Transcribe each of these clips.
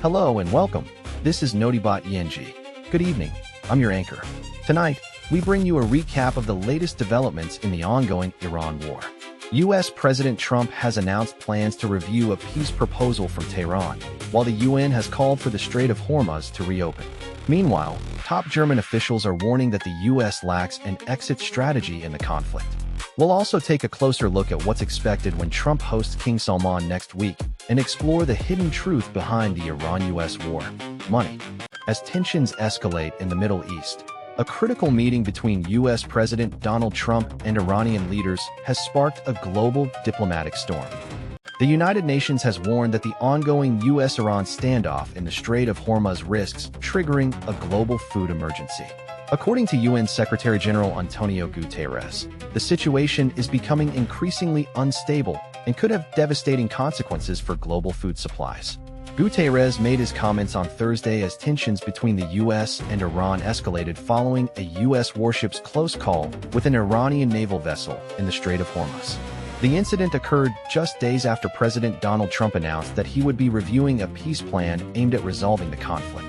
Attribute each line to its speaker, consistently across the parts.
Speaker 1: Hello and welcome. This is Notibot ENG. Good evening. I'm your anchor. Tonight, we bring you a recap of the latest developments in the ongoing Iran war. U.S. President Trump has announced plans to review a peace proposal from Tehran, while the UN has called for the Strait of Hormuz to reopen. Meanwhile, top German officials are warning that the U.S. lacks an exit strategy in the conflict. We'll also take a closer look at what's expected when Trump hosts King Salman next week and explore the hidden truth behind the Iran-U.S. war: money. As tensions escalate in the Middle East, a critical meeting between U.S. President Donald Trump and Iranian leaders has sparked a global diplomatic storm. The United Nations has warned that the ongoing U.S.-Iran standoff in the Strait of Hormuz risks triggering a global food emergency. According to UN Secretary-General Antonio Guterres, the situation is becoming increasingly unstable and could have devastating consequences for global food supplies. Guterres made his comments on Thursday as tensions between the U.S. and Iran escalated following a U.S. warship's close call with an Iranian naval vessel in the Strait of Hormuz. The incident occurred just days after President Donald Trump announced that he would be reviewing a peace plan aimed at resolving the conflict.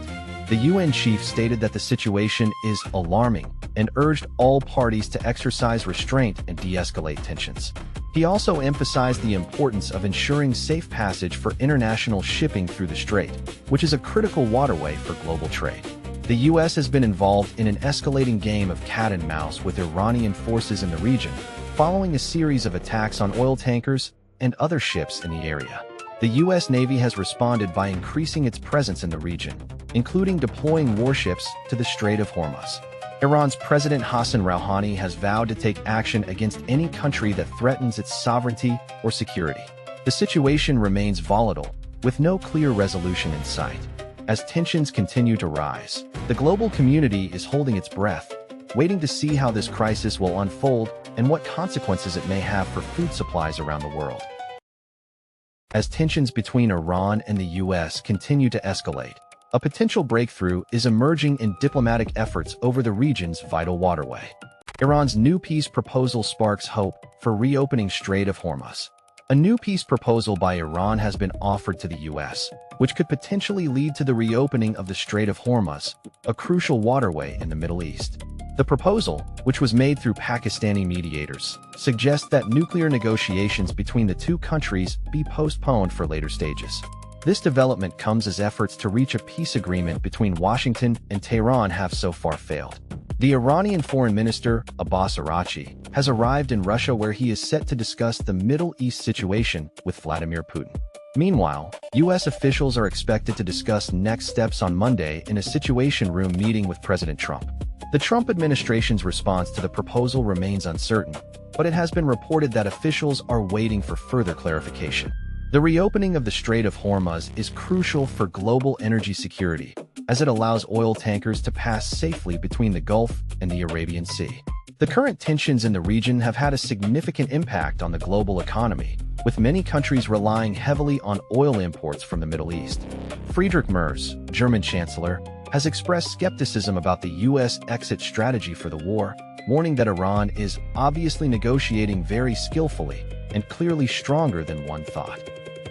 Speaker 1: The UN chief stated that the situation is alarming and urged all parties to exercise restraint and de-escalate tensions. He also emphasized the importance of ensuring safe passage for international shipping through the strait, which is a critical waterway for global trade. The U.S. has been involved in an escalating game of cat and mouse with Iranian forces in the region, following a series of attacks on oil tankers and other ships in the area. The U.S. Navy has responded by increasing its presence in the region, including deploying warships to the Strait of Hormuz. Iran's President Hassan Rouhani has vowed to take action against any country that threatens its sovereignty or security. The situation remains volatile, with no clear resolution in sight. As tensions continue to rise, the global community is holding its breath, waiting to see how this crisis will unfold and what consequences it may have for food supplies around the world. As tensions between Iran and the U.S. continue to escalate, a potential breakthrough is emerging in diplomatic efforts over the region's vital waterway. Iran's new peace proposal sparks hope for reopening Strait of Hormuz. A new peace proposal by Iran has been offered to the U.S., which could potentially lead to the reopening of the Strait of Hormuz, a crucial waterway in the Middle East. The proposal, which was made through Pakistani mediators, suggests that nuclear negotiations between the two countries be postponed for later stages. This development comes as efforts to reach a peace agreement between Washington and Tehran have so far failed. The Iranian Foreign Minister, Abbas Araghchi, has arrived in Russia where he is set to discuss the Middle East situation with Vladimir Putin. Meanwhile, U.S. officials are expected to discuss next steps on Monday in a Situation Room meeting with President Trump. The Trump administration's response to the proposal remains uncertain, but it has been reported that officials are waiting for further clarification. The reopening of the Strait of Hormuz is crucial for global energy security, as it allows oil tankers to pass safely between the Gulf and the Arabian Sea. The current tensions in the region have had a significant impact on the global economy, with many countries relying heavily on oil imports from the Middle East. Friedrich Merz, German Chancellor, has expressed skepticism about the U.S. exit strategy for the war, warning that Iran is obviously negotiating very skillfully and clearly stronger than one thought.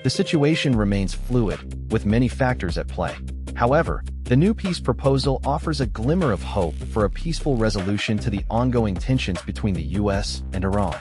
Speaker 1: The situation remains fluid, with many factors at play. However, the new peace proposal offers a glimmer of hope for a peaceful resolution to the ongoing tensions between the U.S. and Iran.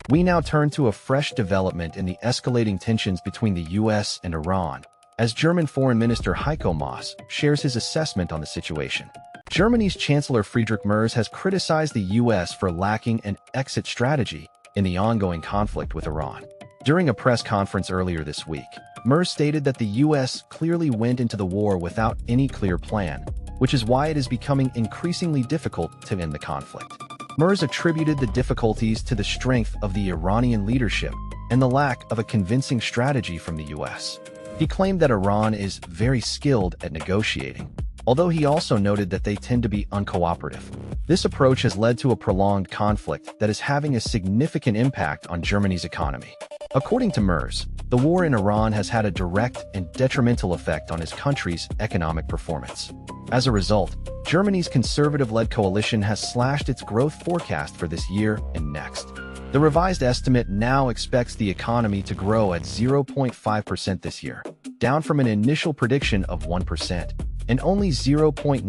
Speaker 1: We now turn to a fresh development in the escalating tensions between the U.S. and Iran, as German Foreign Minister Heiko Maas shares his assessment on the situation. Germany's Chancellor Friedrich Merz has criticized the U.S. for lacking an exit strategy in the ongoing conflict with Iran. During a press conference earlier this week, Merz stated that the U.S. clearly went into the war without any clear plan, which is why it is becoming increasingly difficult to end the conflict. Merz attributed the difficulties to the strength of the Iranian leadership and the lack of a convincing strategy from the U.S. He claimed that Iran is very skilled at negotiating, although he also noted that they tend to be uncooperative. This approach has led to a prolonged conflict that is having a significant impact on Germany's economy. According to Merz, the war in Iran has had a direct and detrimental effect on his country's economic performance. As a result, Germany's conservative-led coalition has slashed its growth forecast for this year and next. The revised estimate now expects the economy to grow at 0.5% this year, down from an initial prediction of 1% and only 0.9%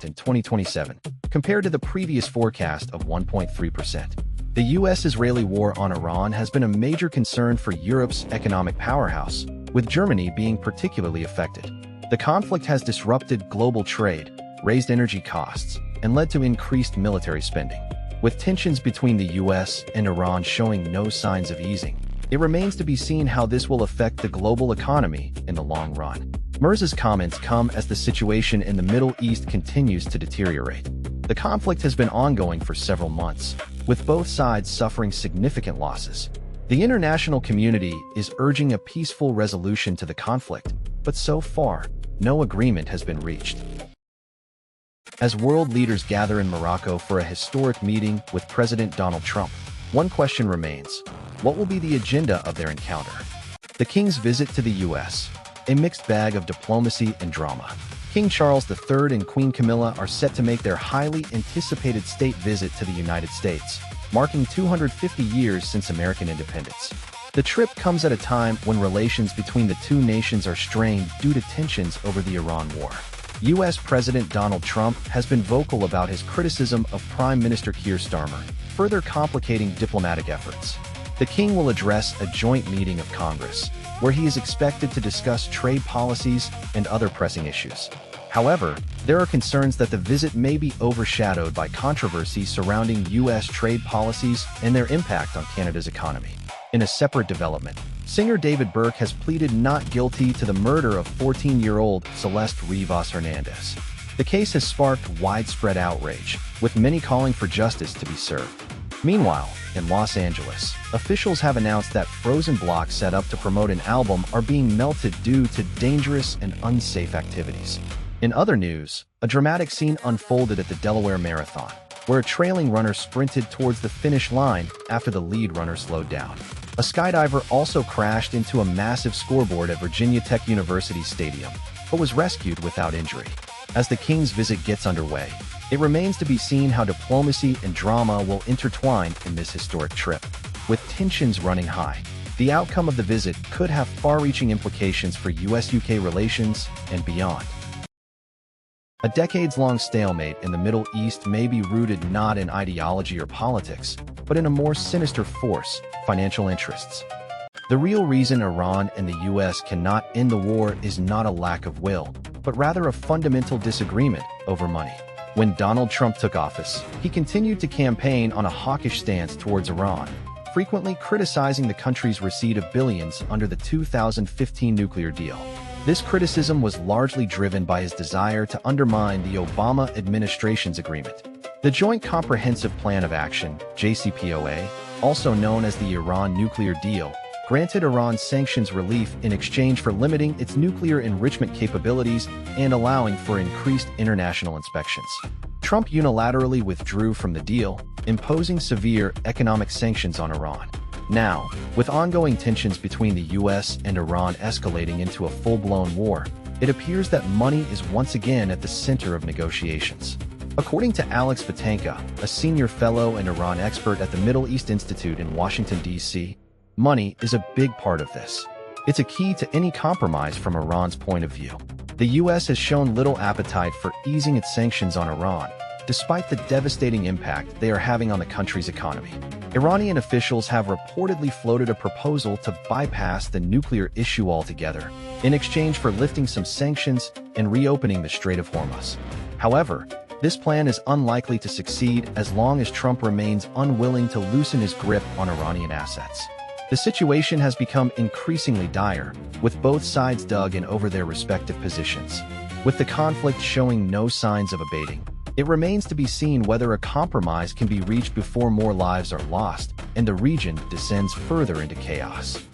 Speaker 1: in 2027, compared to the previous forecast of 1.3%. The U.S.-Israeli war on Iran has been a major concern for Europe's economic powerhouse, with Germany being particularly affected. The conflict has disrupted global trade, raised energy costs, and led to increased military spending. With tensions between the U.S. and Iran showing no signs of easing, it remains to be seen how this will affect the global economy in the long run. Merz's comments come as the situation in the Middle East continues to deteriorate. The conflict has been ongoing for several months, with both sides suffering significant losses. The international community is urging a peaceful resolution to the conflict, but so far, no agreement has been reached. As world leaders gather in Morocco for a historic meeting with President Donald Trump, one question remains: what will be the agenda of their encounter? The king's visit to the U.S., a mixed bag of diplomacy and drama. King Charles III and Queen Camilla are set to make their highly anticipated state visit to the United States, marking 250 years since American independence. The trip comes at a time when relations between the two nations are strained due to tensions over the Iran war. U.S. President Donald Trump has been vocal about his criticism of Prime Minister Keir Starmer, further complicating diplomatic efforts. The king will address a joint meeting of Congress, where he is expected to discuss trade policies and other pressing issues. However, there are concerns that the visit may be overshadowed by controversy surrounding U.S. trade policies and their impact on Canada's economy. In a separate development, singer David Burke has pleaded not guilty to the murder of 14-year-old Celeste Rivas Hernandez. The case has sparked widespread outrage, with many calling for justice to be served. Meanwhile, in Los Angeles, officials have announced that frozen blocks set up to promote an album are being melted due to dangerous and unsafe activities. In other news, a dramatic scene unfolded at the Delaware Marathon, where a trailing runner sprinted towards the finish line after the lead runner slowed down. A skydiver also crashed into a massive scoreboard at Virginia Tech University's stadium, but was rescued without injury. As the king's visit gets underway, it remains to be seen how diplomacy and drama will intertwine in this historic trip. With tensions running high, the outcome of the visit could have far-reaching implications for U.S.-UK relations and beyond. A decades-long stalemate in the Middle East may be rooted not in ideology or politics, but in a more sinister force: financial interests. The real reason Iran and the U.S. cannot end the war is not a lack of will, but rather a fundamental disagreement over money. When Donald Trump took office, he continued to campaign on a hawkish stance towards Iran, frequently criticizing the country's receipt of billions under the 2015 nuclear deal. This criticism was largely driven by his desire to undermine the Obama administration's agreement. The Joint Comprehensive Plan of Action, JCPOA, also known as the Iran nuclear deal, granted Iran sanctions relief in exchange for limiting its nuclear enrichment capabilities and allowing for increased international inspections. Trump unilaterally withdrew from the deal, imposing severe economic sanctions on Iran. Now, with ongoing tensions between the U.S. and Iran escalating into a full-blown war, it appears that money is once again at the center of negotiations. According to Alex Vatanka, a senior fellow and Iran expert at the Middle East Institute in Washington, D.C., money is a big part of this. It's a key to any compromise from Iran's point of view. The U.S. has shown little appetite for easing its sanctions on Iran, despite the devastating impact they are having on the country's economy. Iranian officials have reportedly floated a proposal to bypass the nuclear issue altogether, in exchange for lifting some sanctions and reopening the Strait of Hormuz. However, this plan is unlikely to succeed as long as Trump remains unwilling to loosen his grip on Iranian assets. The situation has become increasingly dire, with both sides dug in over their respective positions. With the conflict showing no signs of abating, it remains to be seen whether a compromise can be reached before more lives are lost and the region descends further into chaos.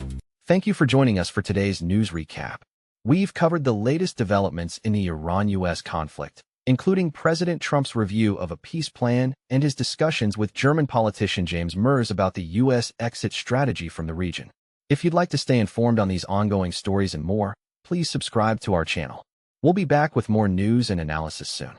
Speaker 1: Thank you for joining us for today's news recap. We've covered the latest developments in the Iran-US conflict, including President Trump's review of a peace plan and his discussions with German politician James Merz about the U.S. exit strategy from the region. If you'd like to stay informed on these ongoing stories and more, please subscribe to our channel. We'll be back with more news and analysis soon.